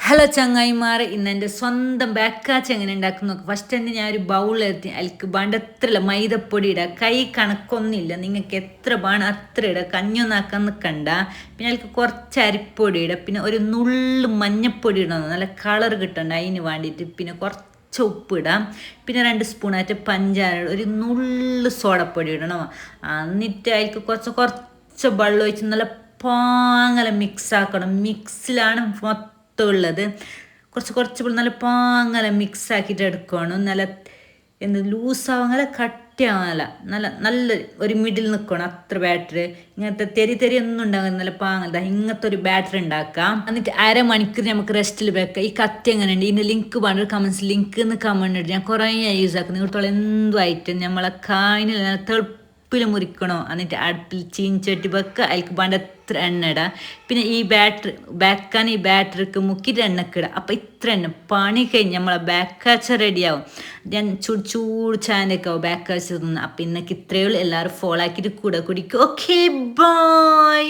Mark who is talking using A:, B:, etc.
A: Hello ചങ്ങായിമാർ, ഇന്ന് എൻ്റെ സ്വന്തം ബാക്കാച്ച് എങ്ങനെ ഉണ്ടാക്കും നോക്കാം. ഫസ്റ്റ് തന്നെ ഞാൻ ഒരു ബൗളെടുത്തി അതിലേക്ക് വേണ്ടത്രല്ല മൈദപ്പൊടി ഇടുക. കൈ കണക്കൊന്നുമില്ല, നിങ്ങൾക്ക് എത്ര വേണം അത്ര ഇടുക. കഞ്ഞൊന്നാക്കാൻ നിൽക്കണ്ട. പിന്നെ അതിലേക്ക് കുറച്ച് അരിപ്പൊടി ഇടുക. പിന്നെ ഒരു നുള്ളു മഞ്ഞപ്പൊടി ഇടണം, നല്ല കളർ കിട്ടണ്ട അതിന് വേണ്ടിയിട്ട്. പിന്നെ കുറച്ച് ഉപ്പിടാം. പിന്നെ 2 സ്പൂണായിട്ട് പഞ്ചാര, ഒരു നുള്ളു സോഡപ്പൊടി ഇടണം. എന്നിട്ട് അതിലേക്ക് കുറച്ച് വെള്ളം ഒഴിച്ച് നല്ല പാങ്ങല മിക്സ് ആക്കണം. മിക്സിലാണ് ഉള്ളത്. കുറച്ച് നല്ല പാങ്ങല മിക്സ് ആക്കിയിട്ട് എടുക്കണം. നല്ല ലൂസാവാങ്ങല കട്ടിയാവാങ്ങല, നല്ല ഒരു മിഡിൽ നിൽക്കണം. അത്ര ബാറ്റർ ഇങ്ങനത്തെ തെരി ഒന്നും ഉണ്ടാകും. നല്ല പാങ്ങല ഇങ്ങനത്തെ ഒരു ബാറ്റർ ഉണ്ടാക്കാം. എന്നിട്ട് അരമണിക്കൂർ നമുക്ക് റെസ്റ്റിൽ വെക്കാം. ഈ കത്തി എങ്ങനെ ഉണ്ട് ഇതിൻ്റെ ലിങ്ക് വേണ്ട കമൻസ് ലിങ്ക് എന്ന് കമന്റ് ഇട്ട്. ഞാൻ കുറേ യൂസ് ആക്കുന്നത് നിങ്ങൾക്കുള്ള എന്തും ആയിട്ട് നമ്മളെ കായനിൽ തെളുപ്പിൽ മുറിക്കണോ. എന്നിട്ട് അടുപ്പിൽ ചീഞ്ചട്ടി വെക്കുക. അതിലേക്ക് വേണ്ട എത്ര എണ്ണ ഇടാം. പിന്നെ ഈ ബാക്കാൻ ഈ ബാറ്ററിക്ക് മുക്കിയിട്ട് എണ്ണക്കിടുക. അപ്പം ഇത്ര എണ്ണ പണി കഴിഞ്ഞ് നമ്മളെ ബാക്കാച്ച റെഡിയാവും. ഞാൻ ചൂട് ചാനൊക്കെ ആവും ബാക്കാച്ച തിന്ന്. അപ്പം ഇന്നൊക്കെ ഇത്രയേ ഉള്ളൂ. എല്ലാവരും ഫോളോ ആക്കിയിട്ട് കൂടെ കുടിക്കും. Okay, by.